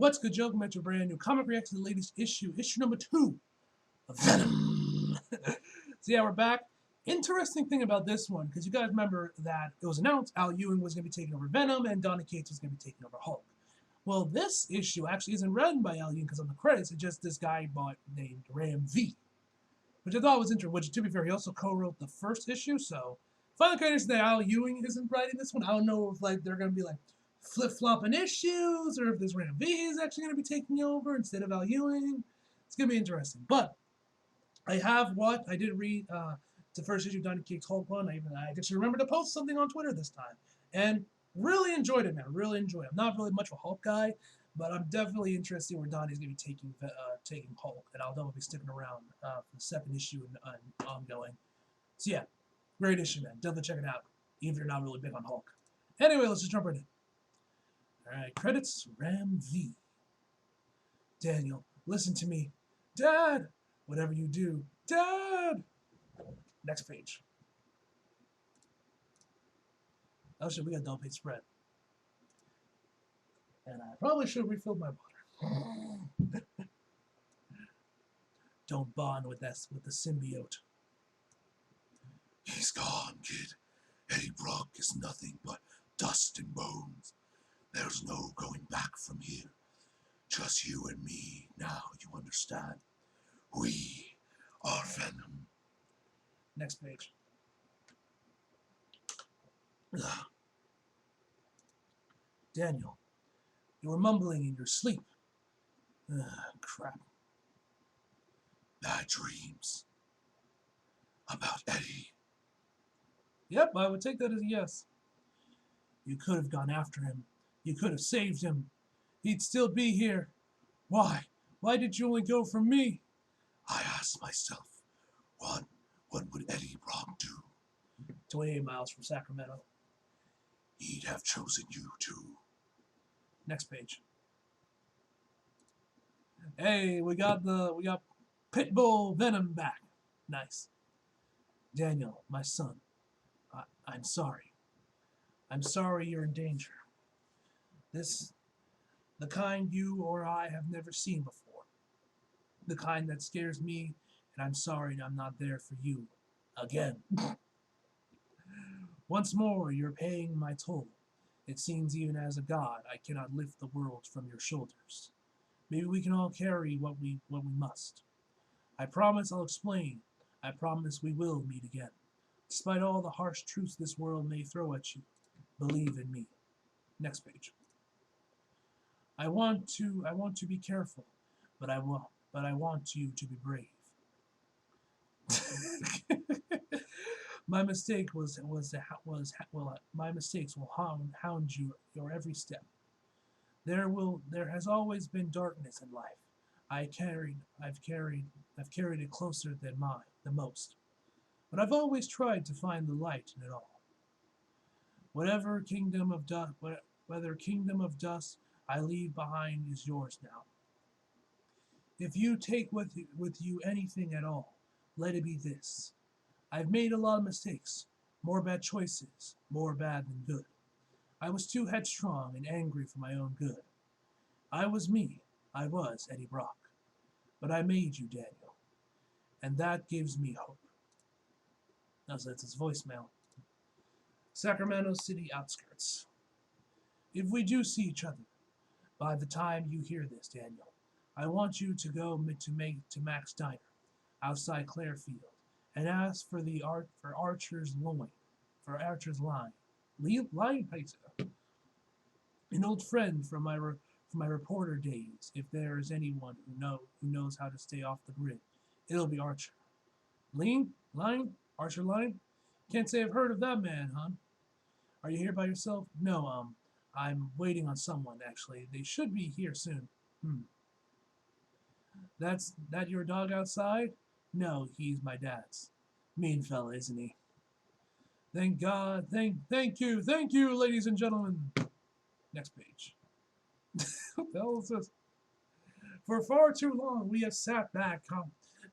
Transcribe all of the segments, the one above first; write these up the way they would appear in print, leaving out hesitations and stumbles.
What's Good Joke? Met your brand new comic reaction to the latest issue, issue number 2 of Venom. So yeah, we're back. Interesting thing about this one, because you guys remember that it was announced Al Ewing was going to be taking over Venom and Donny Cates was going to be taking over Hulk. Well, this issue actually isn't written by Al Ewing because on the credits it's just this guy named Ram V, which I thought was interesting. Which, to be fair, he also co-wrote the first issue, so finally kind of that Al Ewing isn't writing this one. I don't know if they're going to be flip-flopping issues, or if this Ram V is actually going to be taking over instead of Al Ewing. It's going to be interesting. But I did read the first issue of Donny Cates Hulk one. I actually remember to post something on Twitter this time. And really enjoyed it, man. Really enjoyed it. I'm not really much of a Hulk guy, but I'm definitely interested where Donny's going to be taking Hulk. And I'll definitely be sticking around for the second issue and ongoing. So yeah, great issue, man. Definitely check it out, even if you're not really big on Hulk. Anyway, let's just jump right in. Alright, credits, Ram V. Daniel, listen to me. Dad! Whatever you do, Dad! Next page. Oh shit, we got double page spread. And I probably should have refilled my water. Don't bond with the symbiote. He's gone, kid. Eddie Brock is nothing but dust and bones. There's no going back from here. Just you and me, now you understand. We are Venom. Next page. Daniel, you were mumbling in your sleep. Crap. Bad dreams. About Eddie. Yep, I would take that as a yes. You could have gone after him. You could have saved him. He'd still be here. Why? Why did you only go for me? I asked myself, what would Eddie Brock do? 28 miles from Sacramento. He'd have chosen you too. Next page. Hey, we got Pitbull Venom back. Nice. Daniel, my son, I'm sorry. I'm sorry you're in danger. The kind you or I have never seen before. The kind that scares me, and I'm sorry I'm not there for you. Again. Once more, you're paying my toll. It seems even as a god, I cannot lift the world from your shoulders. Maybe we can all carry what we must. I promise I'll explain. I promise we will meet again. Despite all the harsh truths this world may throw at you, believe in me. Next page. I want to be careful, but I want you to be brave. My mistake my mistakes will hound you your every step. There has always been darkness in life. I've carried it closer than most. But I've always tried to find the light in it all. Whether kingdom of dust I leave behind is yours now. If you take with you anything at all, let it be this. I've made a lot of mistakes, more bad choices, more bad than good. I was too headstrong and angry for my own good. I was me. I was Eddie Brock. But I made you, Daniel. And that gives me hope. That's his voicemail. Sacramento City outskirts. If we do see each other, by the time you hear this, Daniel, I want you to go to Mac's Diner, outside Clarefield, and ask for Archer's Line. Line pizza. An old friend from my reporter days. If there is anyone who knows how to stay off the grid, it'll be Archer. Line? Archer Line? Can't say I've heard of that man, hon. Are you here by yourself? No, I'm waiting on someone, actually. They should be here soon. That your dog outside? No, he's my dad's. Mean fella, isn't he? Thank God. Thank you, ladies and gentlemen. Next page. What the hell is this? For far too long, we have sat back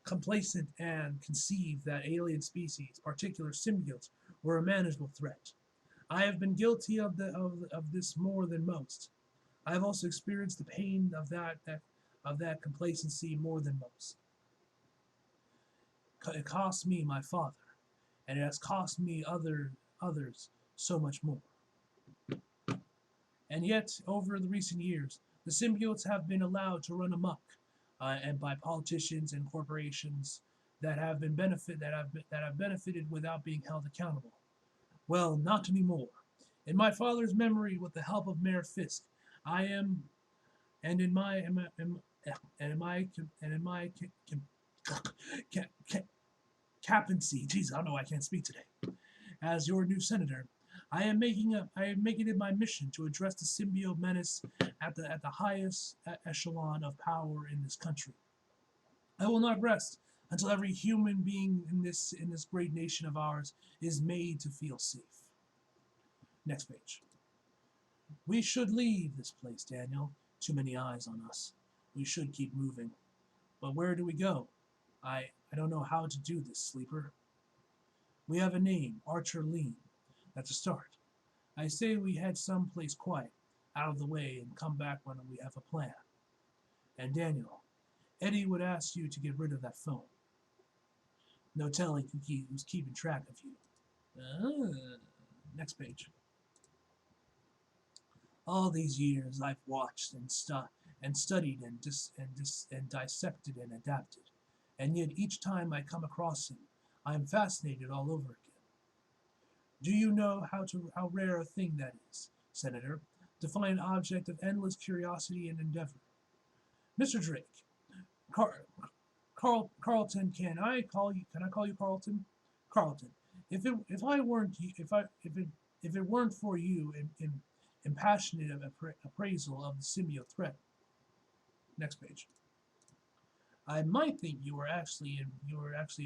complacent and conceived that alien species, particular symbiotes, were a manageable threat. I have been guilty of this more than most. I have also experienced the pain of that complacency more than most. It cost me my father, and it has cost me others so much more. And yet, over the recent years, the symbiotes have been allowed to run amok, and by politicians and corporations that have benefited without being held accountable. Well, not anymore. In my father's memory, with the help of Mayor Fisk, I am, and in my, and in my, and in my captaincy, geez, I don't know, I can't speak today. As your new senator, I am making it my mission to address the symbiote menace at the highest echelon of power in this country. I will not rest until every human being in this great nation of ours is made to feel safe. Next page. We should leave this place, Daniel. Too many eyes on us. We should keep moving. But where do we go? I don't know how to do this, Sleeper. We have a name, Archer Lean. That's a start. I say we head someplace quiet, out of the way, and come back when we have a plan. And Daniel, Eddie would ask you to get rid of that phone. No telling who's keeping track of you. Next page. All these years I've watched and studied and dissected and adapted, and yet each time I come across him, I am fascinated all over again. Do you know how rare a thing that is, Senator, to find an object of endless curiosity and endeavor? Mr. Drake, Carlton, can I call you Carlton? Carlton, if I weren't if it weren't for you in passionate appraisal of the symbiote threat. Next page. I might think you were actually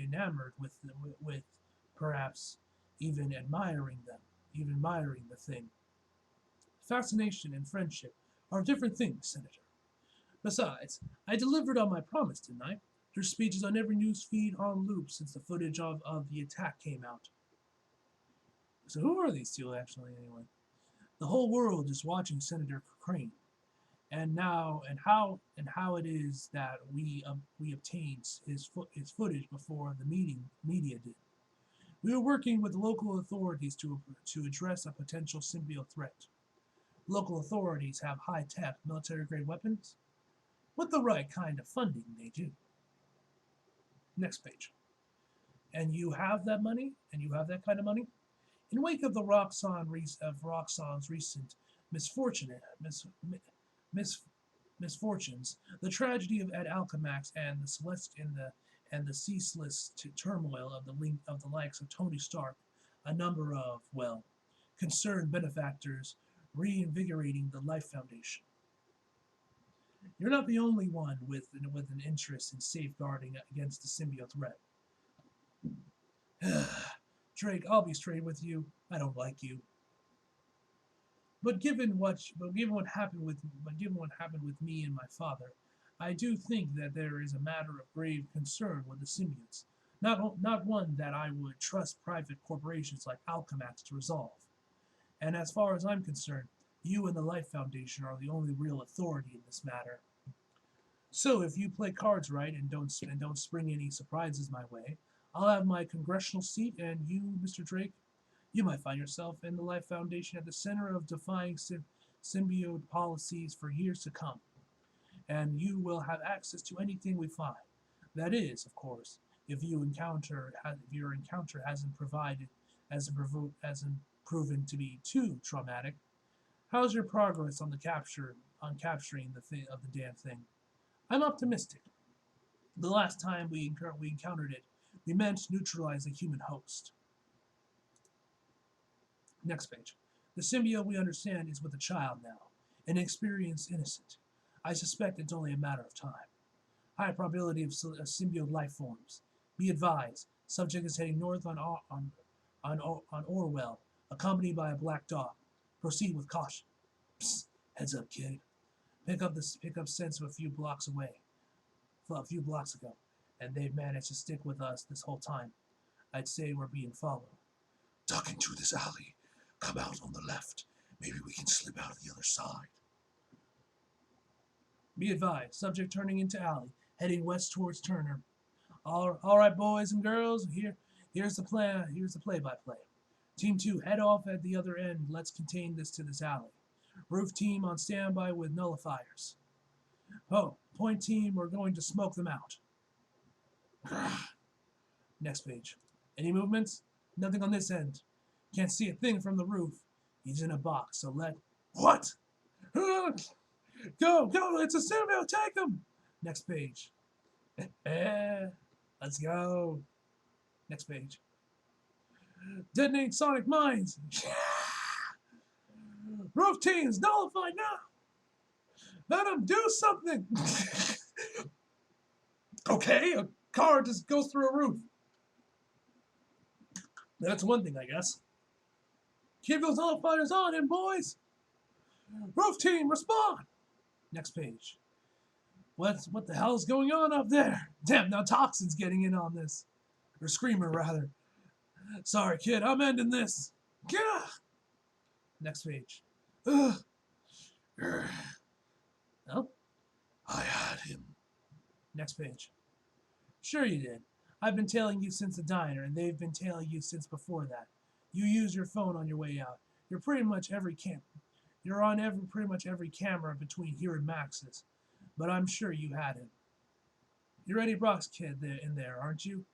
enamored with perhaps even admiring the thing. Fascination and friendship are different things, Senator. Besides, I delivered on my promise, didn't I? Your speech is on every news feed on loop since the footage of the attack came out. So who are these two actually anyway? The whole world is watching Senator Crane, and how it is that we obtained his footage before the media did. We are working with local authorities to address a potential symbiote threat. Local authorities have high-tech, military-grade weapons. With the right kind of funding, they do. Next page. And you have that money? And you have that kind of money? In wake of Roxxon's recent misfortunes, the tragedy of Ed Alchemax and the ceaseless turmoil of the likes of Tony Stark, a number of concerned benefactors reinvigorating the Life Foundation. You're not the only one with an interest in safeguarding against the symbiote threat. Drake, I'll be straight with you. I don't like you. But given what happened with me and my father, I do think that there is a matter of grave concern with the symbiotes. Not one that I would trust private corporations like Alchemax to resolve. And as far as I'm concerned, you and the Life Foundation are the only real authority in this matter. So if you play cards right and don't spring any surprises my way, I'll have my congressional seat, and you, Mr. Drake, you might find yourself in the Life Foundation at the center of defying symbiote policies for years to come. And you will have access to anything we find. That is, of course, if your encounter hasn't proven to be too traumatic. How's your progress on capturing the damn thing? I'm optimistic. The last time we encountered it, we managed to neutralize a human host. Next page. The symbiote, we understand, is with a child now, an experienced innocent. I suspect it's only a matter of time. High probability of symbiote life forms. Be advised, subject is heading north on Orwell, accompanied by a black dog. Proceed with caution. Psst, heads up, kid. Pick up sense a few blocks ago, and they've managed to stick with us this whole time. I'd say we're being followed. Duck into this alley. Come out on the left. Maybe we can slip out of the other side. Be advised, subject turning into alley, heading west towards Turner. All right, boys and girls, here's the plan. Here's the play-by-play. Team 2, head off at the other end. Let's contain this to this alley. Roof team on standby with nullifiers. Oh, point team, we're going to smoke them out. Next page. Any movements? Nothing on this end. Can't see a thing from the roof. He's in a box, so let... What? Go, it's a Samuel, take him! Next page. Let's go. Next page. Detonate sonic mines. Roof teams nullified now. Venom, do something. Okay, a car just goes through a roof. That's one thing, I guess. Keep those nullifiers on him, boys. Roof team, respond. Next page. What the hell is going on up there? Damn, now Toxin's getting in on this. Or Screamer, rather. Sorry, kid, I'm ending this. Gah! Next page. Ugh. Oh? I had him. Next page. Sure you did. I've been tailing you since the diner, and they've been tailing you since before that. You use your phone on your way out. You're pretty much You're on pretty much every camera between here and Max's. But I'm sure you had him. You're Eddie Brock's kid in there, aren't you?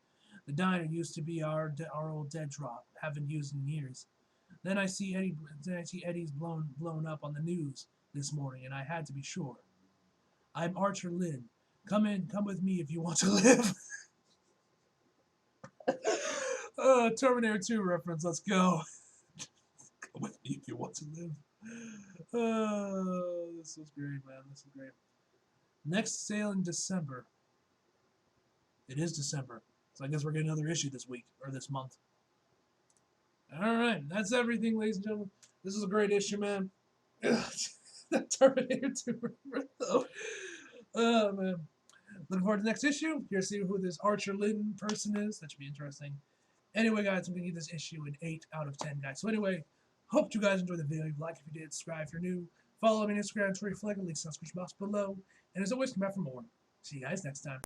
The diner used to be our old dead drop. Haven't used in years. Then I see Eddie's blown up on the news this morning, and I had to be sure. I'm Archer Lynn. Come with me if you want to live. Terminator 2 reference. Let's go. Come with me if you want to live. This was great, man. This is great. Next sale in December. It is December. So I guess we're getting another issue this week, or this month. Alright, that's everything, ladies and gentlemen. This is a great issue, man. That Terminator 2 reference, though. Oh, man. Looking forward to the next issue. Here to see who this Archer Lynn person is. That should be interesting. Anyway, guys, I'm going to give this issue an 8 out of 10, guys. So anyway, hope you guys enjoyed the video. Like if you did, subscribe if you're new. Follow me on Instagram, Twitter, Flick, links in the description box below. And as always, come back for more. See you guys next time.